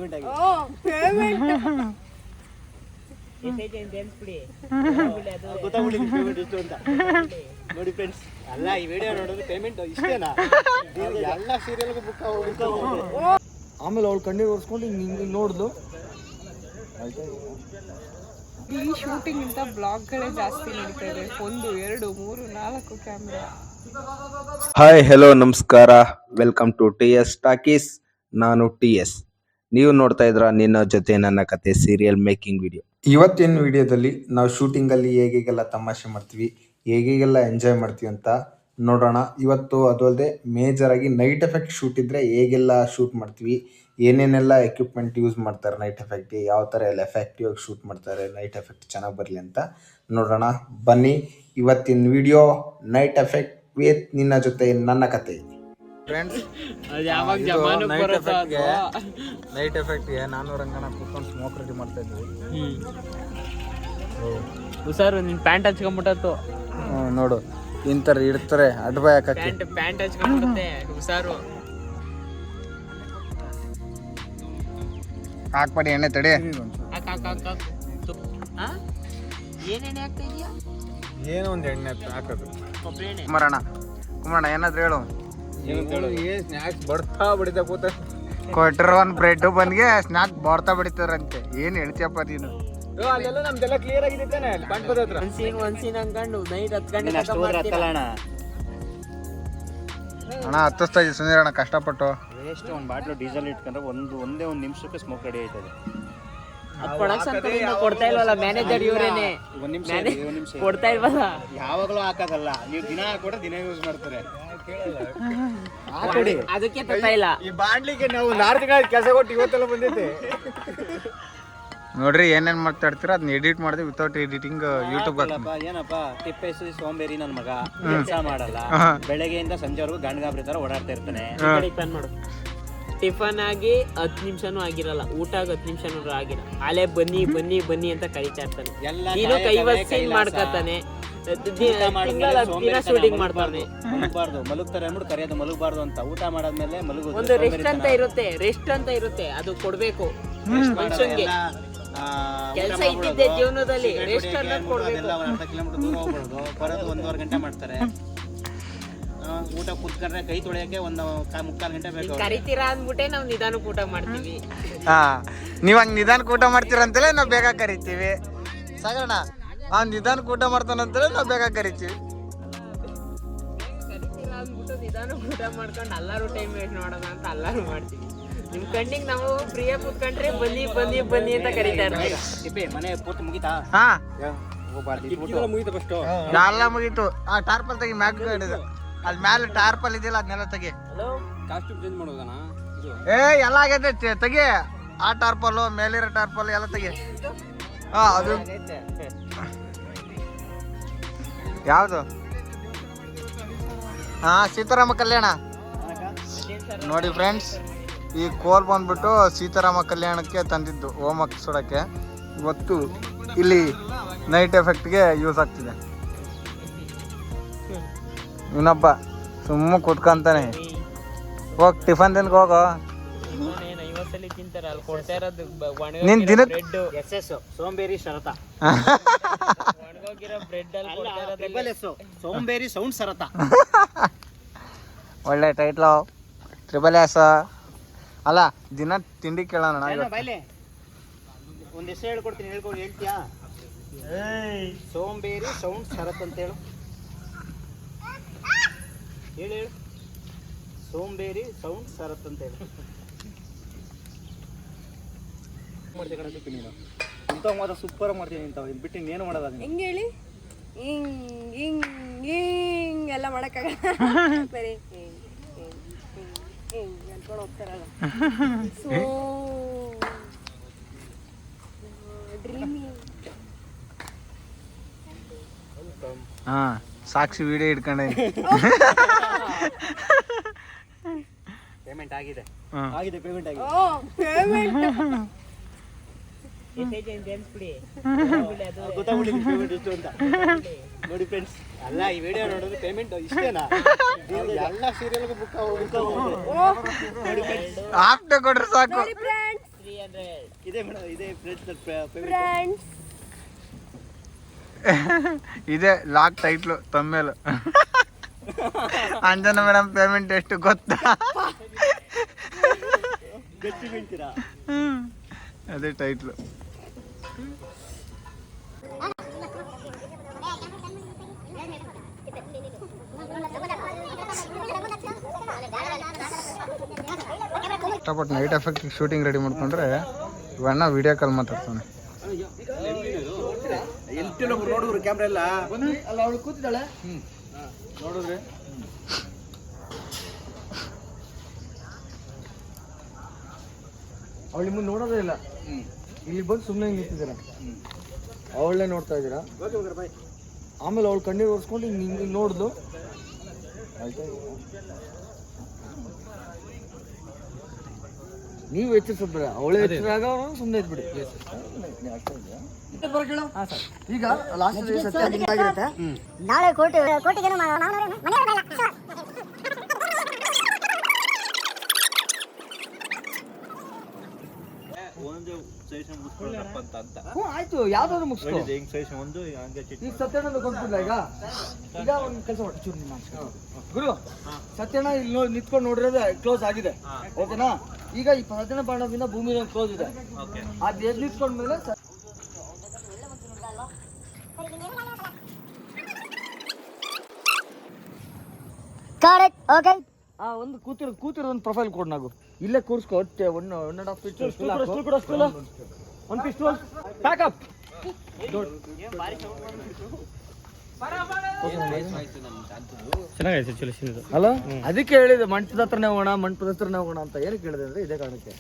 Payment ಆಗಿದೆ. ಗೊತ್ತಾಗ್ಬಿಟ್ಟಿದೆ payment ಎಷ್ಟು ಅಂತ ನೋಡಿ ಫ್ರೆಂಡ್ಸ್. ಅಲ್ಲ ಈ ವಿಡಿಯೋ ನೋಡೋದು ಪೇಮೆಂಟ್ ಇಷ್ಟೇನಾ? ಎಲ್ಲ ಸೀರಿಯಲ್ಗೂ ಬುಕ್ ಆಮೇಲೆ ಅವ್ಳು ಕಣ್ಣೀರು ಒರೆಸ್ಕೊಂಡು ಹಿಂಗೆ ನೋಡ್ದು. ಈ ಶೂಟಿಂಗ್ ಇಂತ ಬ್ಲಾಗ್ಗಳೇ ಜಾಸ್ತಿ ನಡೀತಾ ಇದೆ. 1, 2, 3, 4 ಕ್ಯಾಮ್ರಾ. ಹಾಯ್ ಹೆಲೋ ನಮಸ್ಕಾರ, ವೆಲ್ಕಮ್ ಟು TS ಟಾಕೀಸ್. ನಾನು TS. ನೀವು ನೋಡ್ತಾ ಇದ್ರ ನಿನ್ನ ಜೊತೆ ನನ್ನ ಕತೆ ಸೀರಿಯಲ್ ಮೇಕಿಂಗ್ ವಿಡಿಯೋ. ಇವತ್ತಿನ ವಿಡಿಯೋದಲ್ಲಿ ನಾವು ಶೂಟಿಂಗಲ್ಲಿ ಹೇಗೆಲ್ಲ ತಮಾಷೆ ಮಾಡ್ತೀವಿ, ಹೇಗೆಲ್ಲ ಎಂಜಾಯ್ ಮಾಡ್ತೀವಿ ಅಂತ ನೋಡೋಣ. ಇವತ್ತು ಅದು ಅಲ್ಲದೆ ಮೇಜರ್ ಆಗಿ ನೈಟ್ ಎಫೆಕ್ಟ್ ಶೂಟ್ ಇದ್ರೆ ಹೇಗೆಲ್ಲ ಶೂಟ್ ಮಾಡ್ತೀವಿ, ಏನೇನೆಲ್ಲ ಎಕ್ವಿಪ್ಮೆಂಟ್ ಯೂಸ್ ಮಾಡ್ತಾರೆ ನೈಟ್ ಎಫೆಕ್ಟ್ಗೆ, ಯಾವ ಥರ ಎಲ್ಲ ಎಫೆಕ್ಟಿವ್ ಆಗಿ ಶೂಟ್ ಮಾಡ್ತಾರೆ ನೈಟ್ ಎಫೆಕ್ಟ್ ಚೆನ್ನಾಗಿ ಬರಲಿ ಅಂತ ನೋಡೋಣ. ಬನ್ನಿ ಇವತ್ತಿನ ವಿಡಿಯೋ ನೈಟ್ ಎಫೆಕ್ಟ್ ವಿತ್ ನಿನ್ನ ಜೊತೆ ನನ್ನ ಕತೆ. ಫ್ರೆಂಡ್ಸ್, ನೈಟ್ ಎಫೆಕ್ಟ್ಗೆ ನಾನು ರಂಗನ ಕೂತ್ಕೊಂಡು ಸ್ಮೋಕ್ ರೆಡಿ ಮಾಡ್ತಾ ಇದ್ವಿ. ಹುಷಾರು, ನಿನ್ ಪ್ಯಾಂಟ್ ಹಚ್ಕೊಂಡ್ಬಿಟ್ಟು ನೋಡು ಇಂತರ ಇಡ್ತಾರೆ ಅಡ್ಬಾಯ್ ಹಾಕಕ್ಕೆ. ಪ್ಯಾಂಟ್ ಹಚ್ಕೊಂಡ್ಬಿಡುತ್ತೆ, ಹುಷಾರು. ಹಾಕ್ಬೇಡಿ ಎಣ್ಣೆ ತಡಿ. ಏನೇನೆ ಆಗ್ತಾ ಇದೆಯಾ? ಏನೋ ಒಂದು ಎಣ್ಣೆ ಹಾಕೋದು. ಕೊಬ್ಬರಿ ಎಣ್ಣೆ. ಕುಮಾರಣ್ಣ ಏನಾದ್ರು ಹೇಳು. ಸ್ನಾಕ್ಸ್ ಬಡ್ತಾ ಬಡಿತಾ ಕೂತ ಕೊಟ್ರ ಒಂದ್ ಬ್ರೆಡ್ ಬಂದ್ಗೆ ಸ್ನಾಕ್ ಬರ್ತಾ ಬಡಿತಾರಂತೆ. ಏನ್ ಹೇಳ್ತಿಯಪ್ಪ ನೀನು? ಅಲ್ಲೆಲ್ಲ ನಮ್ದೆಲ್ಲ ಕ್ಲಿಯರ್ ಆಗಿದೆ ತಾನೆ. ಒಂದ್ ಸೀನ್ ಅನ್ಕೊಂಡು ನೈಟ್ 10 ಗಂಟೆ ಅಣ್ಣ ಹತ್ತಿಸ್ತಾ ಇದ್ದೀವಿ ಸುನೀರ್ ಅಣ್ಣ ಕಷ್ಟಪಟ್ಟು. ವೇಸ್ಟ್ ಒಂದು ಬಾಟ್ಲು ಡೀಸೆಲ್ ಇಟ್ಕೊಂಡ್ರೆ ಒಂದೇ ಒಂದು ನಿಮಿಷಕ್ಕೆ ಸ್ಮೋಕ್ ರೆಡಿ ಆಯ್ತದೆ. ಕೊಡ್ತಾ ಇಲ್ವಲ್ಲ ಮ್ಯಾನೇಜರ್, ಇವರೇನೆ ಕೊಡ್ತಾ ಇಲ್ವಲ್ಲ. ಯಾವಾಗಲೂ ಹಾಕೋದಲ್ಲ, ನೀವು ದಿನ ಹಾಕೊಟ್ರೆ ದಿನ ಯೂಸ್ ಮಾಡ್ತಾರೆ. ಅದಕ್ಕೆ ತರ್ತಾ ಇಲ್ಲ. ಈ ಬಾಂಡ್ಲಿಗೆ ನಾವು 4 ತಿಂಗಳ ಕೆಲಸ ಕೊಟ್ಟು ಇವತ್ತೆಲ್ಲ ಬಂದೈತೆ. ನೋಡ್ರಿ ಏನೇನ್ ಮಾಡ್ತಾ ಇರ್ತೀರಾ ಅದನ್ನ ಎಡಿಟ್ ಮಾಡಿದ್ವಿ ವಿತೌಟ್ ಎಡಿಟಿಂಗ್ ಯೂಟ್ಯೂಬ್. ಏನಪ್ಪ ತಿಪ್ಪೆ ಸೋಂಬೇರಿ ನನ್ ಮಗ, ಕೆಲಸ ಮಾಡಲ್ಲ, ಬೆಳಗ್ಗೆಯಿಂದ ಸಂಜೆವರೆಗೂ ಗಂಡ್ಗಾಬ್ರಿ ತರ ಓಡಾಡ್ತಾ ಇರ್ತಾನೆ. ಟಿಫನ್ ಆಗಿ 10 ನಿಮಿಷನೂ ಆಗಿರಲ್ಲ, ಊಟ 10 ನಿಮಿಷನೂ ಆಗಿರಲ್ಲ, ಅಲ್ಲೇ ಬನ್ನಿ ಬನ್ನಿ ಬನ್ನಿ ಅಂತ ಕರೀತಾ ಇರ್ತಾನೆ. ದಿನಕ್ಕೆ 50 ಸೀನ್ ಮಾಡ್ಕೊತಾನೆ, ಶೂಟಿಂಗ್ ಮಾಡ್ತಾನೆ. ಮಲಗಬಾರ್ದು, ಮಲಗ್ತಾರೆ ಅಂದ್ಬಿಟ್ಟು ಕರೆಯೋದು ಮಲಗಬಾರ್ದು ಅಂತ. ಊಟ ಮಾಡಾದ್ಮೇಲೆ ಮಲಗೋದು. ಒಂದು ರೆಸ್ಟ್ ಅಂತ ಇರುತ್ತೆ, ಅದು ಕೊಡ್ಬೇಕು ಮನುಷ್ಯನ್ಗೆ. ಕೆಲಸ ಇದ್ದಿದ್ದೆ ಜೀವನದಲ್ಲಿ, ರೆಸ್ಟ್ ಅನ್ನೋದು ಕೊಡ್ಬೇಕು. 1/2 ಕಿಲೋಮೀಟರ್ ದೂರ ಹೋಗ್ಬಾರ್ದು, ಬರೋದು 1.5 ಗಂಟೆ ಮಾಡ್ತಾರೆ. ಊಟ ಕುತ್ಕೊಂಡ್ರೆ ಕೈ ತೊಳೆಯಕ್ಕೆ 1.25 ಗಂಟೆ ಬೇಕು. ಕರಿತೀರಾ ಅಂದ್ಬಿಟ್ಟೆ ನಾವು ನಿಧಾನಕ್ಕೆ ಊಟ ಮಾಡ್ತೀವಿ. ನೀವ್ ಹಂಗ್ ನಿಧಾನಕ್ಕೆ ಊಟ ಮಾಡ್ತೀರಂತಲೇ ನಾವ್ ಬೇಗ ಕರಿತೀವಿ. ಸಾಗಣ ಅವ್ನು ನಿಧಾನಕ್ಕೆ ಊಟ ಮಾಡ್ತಾನಂತಲೇ ನಾವ್ ಬೇಗ ಕರಿತೀವಿ. ಕರಿತೀರಾ ಅಂದ್ಬಿಟ್ಟು ನಿಧಾನಕ್ಕೆ ಊಟ ಮಾಡ್ಕೊಂಡು ಎಲ್ಲರೂ ಟೈಮ್ ವೇಸ್ಟ್ ಮಾಡೋಣ ಅಂತ ಎಲ್ಲರೂ ಮಾಡ್ತೀವಿ. ನಿಮ್ ಕಣ್ಣಿಗೆ ನಾವು ಫ್ರೀಯಾಗಿ ಕೂತ್ಕೊಂಡ್ರೆ ಬನ್ನಿ ಬನ್ನಿ ಬನ್ನಿ ಅಂತ ಕರಿತಾ ಇರ್ತೀವಿ. ಮನೆ ಪೂರ್ತಿ ಮುಗಿತಾ? ಹಾ ಮುಗಿತು. ಫಸ್ಟ್ ಎಲ್ಲ ಮುಗೀತು. ಆ ಟಾರ್ಪಲ್ ತೆಗಿ, ಮ್ಯಾಗ್ ಹಿಡಿದು ಅಲ್ಲಿ ಮ್ಯಾಲೆ ಟಾರ್ಪಲ್ ಇದೆಯಲ್ಲ ಅದನ್ನೆಲ್ಲ ತೆಗಿ. ಕಾಸ್ಟ್ಯೂಮ್ ಚೇಂಜ್ ಮಾಡೋದಣ್ಣ? ಎಲ್ಲ ಆಗೈತೆ ತೆಗಿ. ಆ ಟಾರ್ಪಲ್ ಮೇಲಿರೋ ಟಾರ್ಪಲ್ ಎಲ್ಲ ತೆಗಿ. ಅದು ಯಾವುದು? ಸೀತಾರಾಮ ಕಲ್ಯಾಣ. ನೋಡಿ ಫ್ರೆಂಡ್ಸ್, ಈ ಕೋಲ್ ಬಂದ್ಬಿಟ್ಟು ಸೀತಾರಾಮ ಕಲ್ಯಾಣಕ್ಕೆ ತಂದಿದ್ದು ಹೋಮಕ್ಕೆ ಸುಡಕ್ಕೆ. ಇವತ್ತು ಇಲ್ಲಿ ನೈಟ್ ಎಫೆಕ್ಟ್ಗೆ ಯೂಸ್ ಆಗ್ತಿದೆ. ಇನ್ನೊಬ್ಬ ಸುಮ್ಮ ಕೂತ್ಕೊಂತಾನೆ. ಹೋಗ್ ಟಿಫನ್ ತಿನ್ಕ ಹೋಗೋ. ನಿನ್ ದಿನಕ್ಕೆ ಸೋಂಬೇರಿ ಶರತ. ಸೋಂಬೇರಿ ಸೌಂಡ್ ಸರತ. ಒಳ್ಳೆ ಟೈಟ್ಲು, ಟ್ರಿಬಲ್ ಎಸ್. ಅಲ್ಲ ದಿನ ತಿಂಡಿ ಕೇಳೋಣ. ಒಂದ್ ಹೆಸರು ಹೇಳ್ಕೊಡ್ತೀನಿ, ಹೇಳ್ತೀಯಾ? ಸೋಂಬೇರಿ ಸೌಂಡ್ ಶರತ್ ಅಂತ ಹೇಳು. ಹೇಳು ಸೋಂಬೇರಿ ಸೌಂಡ್ ಶರತ್ ಅಂತ ಹೇಳು. ಮಾಡ್ತೀನಿ ಸೂಪರ್ ಮಾಡ್ತೀನಿ ಇಂತ ಬಿಟ್ಟು ಇನ್ನೇನು ಮಾಡೋದ? ಹೆಂಗೆ ಹೇಳಿ? ಹಿಂಗ್ ಎಲ್ಲ ಮಾಡಕ್ಕಾಗಲ್ಲ, ಬರೀ ಅನ್ಕೊಂಡು ಹೋಗ್ತಾರಲ್ಲ. ಸೊ ಸಾಕ್ಷಿ ವಿಡಿಯೋ ಇಟ್ಕೊಂಡೆ. ಪೇಮೆಂಟ್ ಆಗಿದೆ. ಪೇಮೆಂಟ್ ಆಗಿದೆ. ನೋಡಿ ಫ್ರೆಂಡ್ಸ್, ಅಲ್ಲ ಈ ವಿಡಿಯೋ ನೋಡೋದು ಪೇಮೆಂಟ್ ಇಷ್ಟೇನಾ? ಎಲ್ಲ ಸೀರಿಯಲ್ಗೂ ಬುಕ್ ಆಫ್ಟರ್ ಕೊಡ್ರೆ ಸಾಕು. ಇದೇ ಮೇಡಮ್ ಇದೇ ಫ್ರೆಂಡ್ಸ್ ಇದೇ ಲಾಕ್ ಟೈಟ್ಲು ತಮ್ಮೇಲು ಅಂಜನ ಮೇಡಮ್ ಪೇಮೆಂಟ್ ಎಷ್ಟು ಗೊತ್ತಾ? ಅದೇ ಟೈಟ್ಲು. ಇಷ್ಟಪಟ್ಟು ನೈಟ್ ಎಫೆಕ್ಟ್ ಶೂಟಿಂಗ್ ರೆಡಿ ಮಾಡ್ಕೊಂಡ್ರೆ ಇವಣ್ಣ ವಿಡಿಯೋ ಕಾಲ್ ಮಾತಾಡ್ತಾನೆ. ನೋಡಿದ್ರು ಕ್ಯಾಮ್ರಾ ಎಲ್ಲ ಅಲ್ಲ ಅವಳು ಕೂತಿದ್ದಾಳೆ ನೋಡಿದ್ರೆ ಅವಳು ನಿಮ್ಮನ್ನು ನೋಡೋದೇ ಇಲ್ಲ. ಇಲ್ಲಿ ಬಂದು ಸುಮ್ಮನೆ ನಿಂತಿದ್ದೀರ, ಅವಳನ್ನೇ ನೋಡ್ತಾ ಇದ್ದೀರಾ. ಆಮೇಲೆ ಅವಳು ಕಣ್ಣೀರು ಒರೆಸ್ಕೊಂಡು ಹಿಂಗೆ ನೋಡಿದ್ಲು. ಆಯ್ತಾ, ನೀವು ಎಚ್ಚರಿಸೋದ್ಬೇಡ, ಅವಳೇ ಎಚ್ಚರಾಗ ಸುಮ್ಮನೆ ಇದ್ಬಿಡಿ. ಈಗ ಲಾಸ್ಟ್ ಆಗಿರುತ್ತೆ. ನಾಳೆ ಕೋಟಿಗೆ ಆಯ್ತು, ಯಾವ್ದಾದ್ರು ಮುಗಿಸ್ಕೊ. ಈಗ ಸತ್ಯಣ್ಣ ಕೊಂಡ್ಬಿಡ್ಲ. ಈಗ ಒಂದು ಕೆಲಸ ಮಾಡಿ ಚೂರು ಗುರು, ಸತ್ಯಣ್ಣ ಇಲ್ಲಿ ನೋಡಿ ನಿಂತ್ಕೊಂಡು ನೋಡಿರೋದು ಕ್ಲೋಸ್ ಆಗಿದೆ, ಓಕೆನಾ? ಈಗ ಈ ಸತ್ಯಣ್ಣ ಬಾಣದಿಂದ ಭೂಮಿ ಕ್ಲೋಸ್ ಇದೆ. ಅದು ಎದ್ದು ನಿಂತ್ಕೊಂಡ್ಮೇಲೆ ಒಂದು ಕೂತಿರೋ ಒಂದು ಪ್ರೊಫೈಲ್ ಕೊಡ್ ನಾವು ಇಲ್ಲೇ ಕೂರಿಸ್ಕೊ. 1.5 ಫೀಟ್ ಒಂದು ಪಿಸ್ಟಲ್ ಪ್ಯಾಕಪ್. ಅಲ್ಲ ಅದಕ್ಕೆ ಹೇಳಿದೆ ಮಂಟಪದ ಹತ್ರನೇ ಹೋಗೋಣ ಅಂತ. ಏನಕ್ಕೆ ಹೇಳಿದೆ ಅಂದ್ರೆ ಇದೇ ಕಾರಣಕ್ಕೆ.